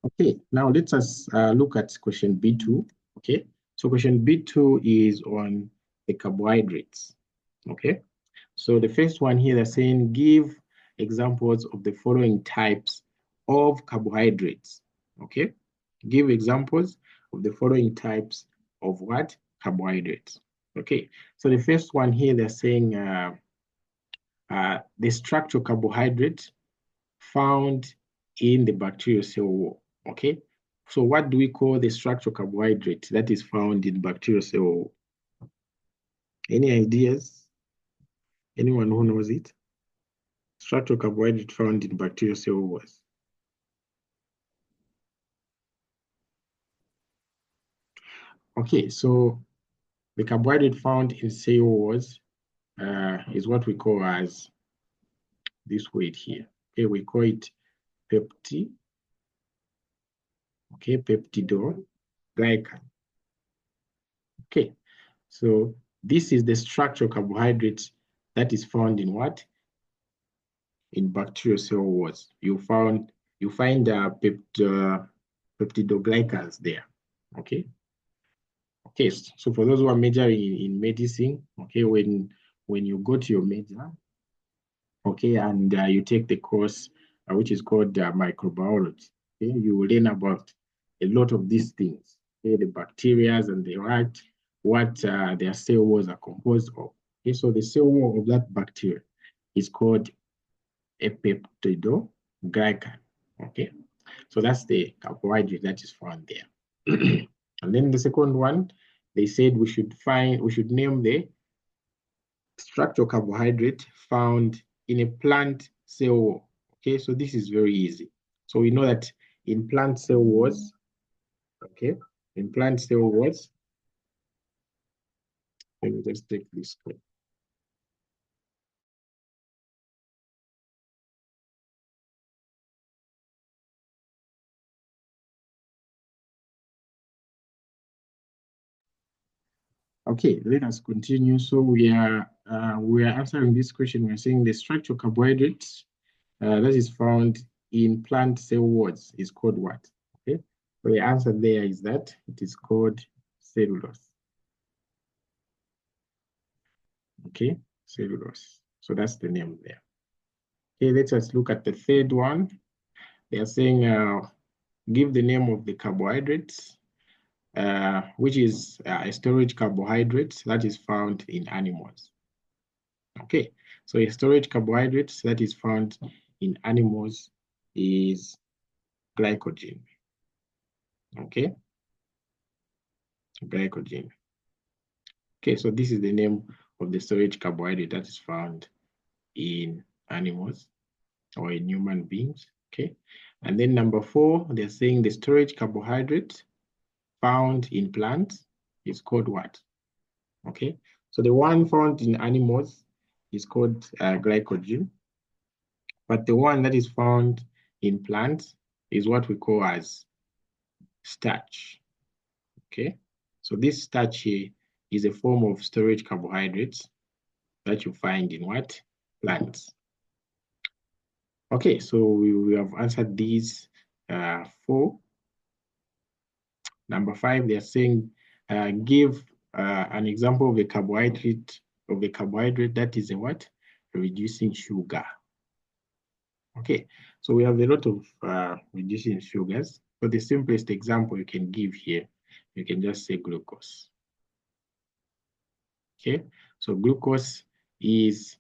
Okay, now let us look at question B2. Okay, so question B2 is on the carbohydrates. Okay, so the first one here, they're saying give examples of the following types of carbohydrates. Okay, give examples of the following types of what? Carbohydrates. Okay, so the first one here, they're saying the structural carbohydrate found in the bacterial cell wall. Okay, so what do we call the structural carbohydrate that is found in bacterial cell wall? Any ideas? Anyone who knows it? Structural carbohydrate found in bacterial cell walls. Okay, so the carbohydrate found in cell walls is what we call as this weight here. Okay, we call it peptide. Okay, peptidoglycan. Okay, so this is the structural carbohydrate that is found in what? In bacterial cell walls. You find peptidoglycans there. Okay. Okay, so for those who are majoring in medicine, okay, when you go to your major, okay, and you take the course which is called microbiology, okay, you will learn about a lot of these things, okay, the bacteria and the what their cell walls are composed of. Okay, so the cell wall of that bacteria is called a peptidoglycan. Okay, so that's the carbohydrate that is found there. And then the second one, they said we should name the structural carbohydrate found in a plant cell wall. Okay, so this is very easy. So we know that in plant cell walls, okay, in plant cell walls, let me just take this screen. Okay, let us continue. So we are answering this question. We're saying the structural carbohydrates that is found in plant cell walls is called what? Okay, so the answer there is that it is called cellulose. Okay, cellulose. So that's the name there. Okay, let us look at the third one. They are saying give the name of the carbohydrates, which is a storage carbohydrate that is found in animals. Okay, so a storage carbohydrate that is found in animals is glycogen. Okay, glycogen. Okay, so this is the name of the storage carbohydrate that is found in animals or in human beings. Okay, and then number 4, they're saying the storage carbohydrate found in plants is called what? Okay, so the one found in animals is called glycogen, but the one that is found in plants is what we call as starch. Okay, so this starch here is a form of storage carbohydrates that you find in what? Plants. Okay, so we have answered these 4. Number 5, they're saying give an example of a carbohydrate that is a what? Reducing sugar. Okay, so we have a lot of reducing sugars. So the simplest example you can give here, you can just say glucose. Okay, so glucose is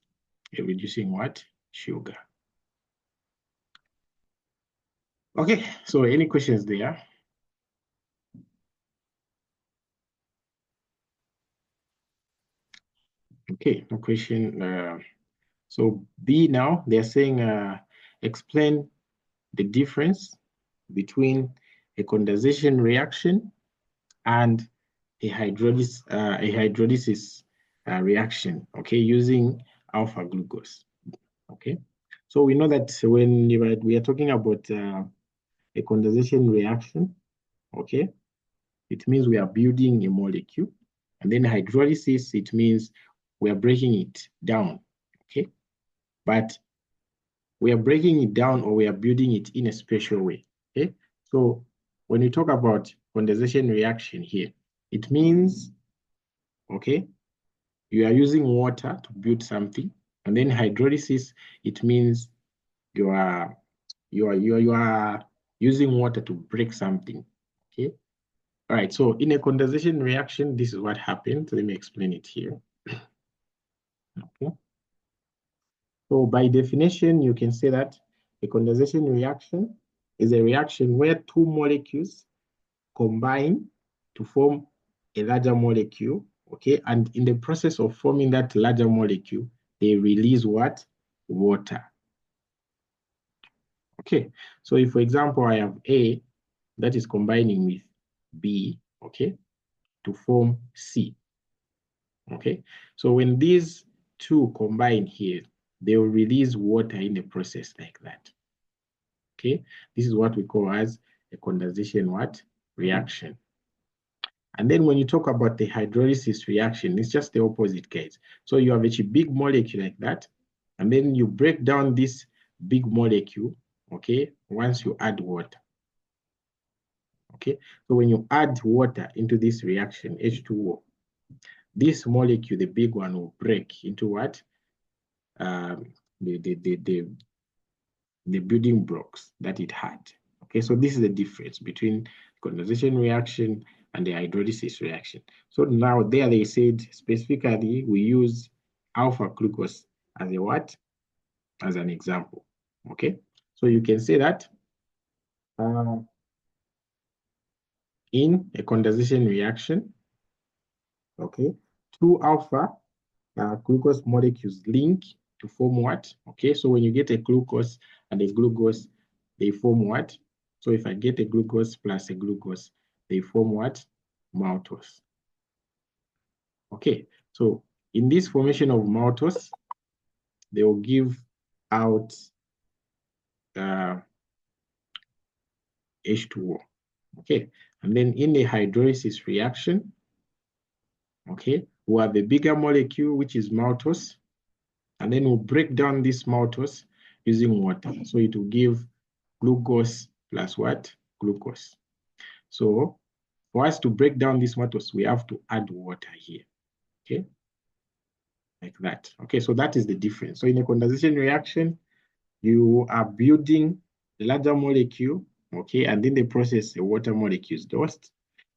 reducing what? Sugar. Okay, so any questions there? Okay, no question. So B now, they're saying explain the difference between a condensation reaction and a hydrolysis reaction, okay, using alpha glucose, okay? So we know that when we are talking about a condensation reaction, okay, it means we are building a molecule, and then hydrolysis, it means we are breaking it down, okay? But we are breaking it down or we are building it in a special way, okay? So when you talk about condensation reaction here, it means, okay, you are using water to build something, and then hydrolysis, it means you are you are using water to break something. Okay. All right. So in a condensation reaction, this is what happens. Let me explain it here. Okay. So by definition, you can say that a condensation reaction is a reaction where two molecules combine to form a larger molecule. Okay. And in the process of forming that larger molecule, they release what? Water. Okay. So if, for example, I have A that is combining with B, okay, to form C. Okay, so when these two combine here, they will release water in the process like that. Okay, this is what we call as a condensation what? Reaction. And then when you talk about the hydrolysis reaction, it's just the opposite case. So you have a big molecule like that, and then you break down this big molecule, okay, once you add water. Okay, so when you add water into this reaction, H2O, this molecule, the big one, will break into what? Um, the, the, the, the, the building blocks that it had. Okay, so this is the difference between condensation reaction and the hydrolysis reaction. So now there they said specifically we use alpha glucose as a what? As an example. Okay, so you can say that in a condensation reaction, okay, two alpha glucose molecules link to form what? Okay, so when you get a glucose and a glucose, they form what? So if I get a glucose plus a glucose, they form what? Maltose. Okay, so in this formation of maltose, they will give out H2O. Okay, and then in the hydrolysis reaction, okay, we have the bigger molecule, which is maltose, and then we'll break down this maltose using water. So it will give glucose plus what? Glucose. So for us to break down this maltose, we have to add water here, okay? Like that. Okay, so that is the difference. So in a condensation reaction, you are building a larger molecule, okay? And in the process, the water molecule is lost.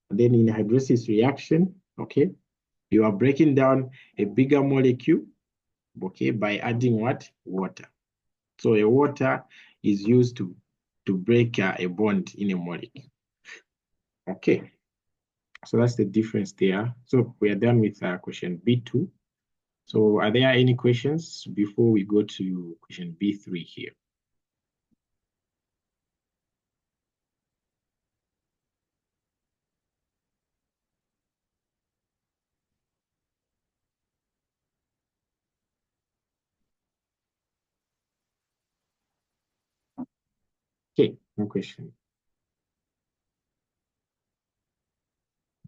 And then in a hydrolysis reaction, okay, you are breaking down a bigger molecule, okay, by adding what? Water. So a water is used to break a bond in a molecule. Okay, so that's the difference there. So we are done with question B2. So are there any questions before we go to question B3 here? Okay, no question.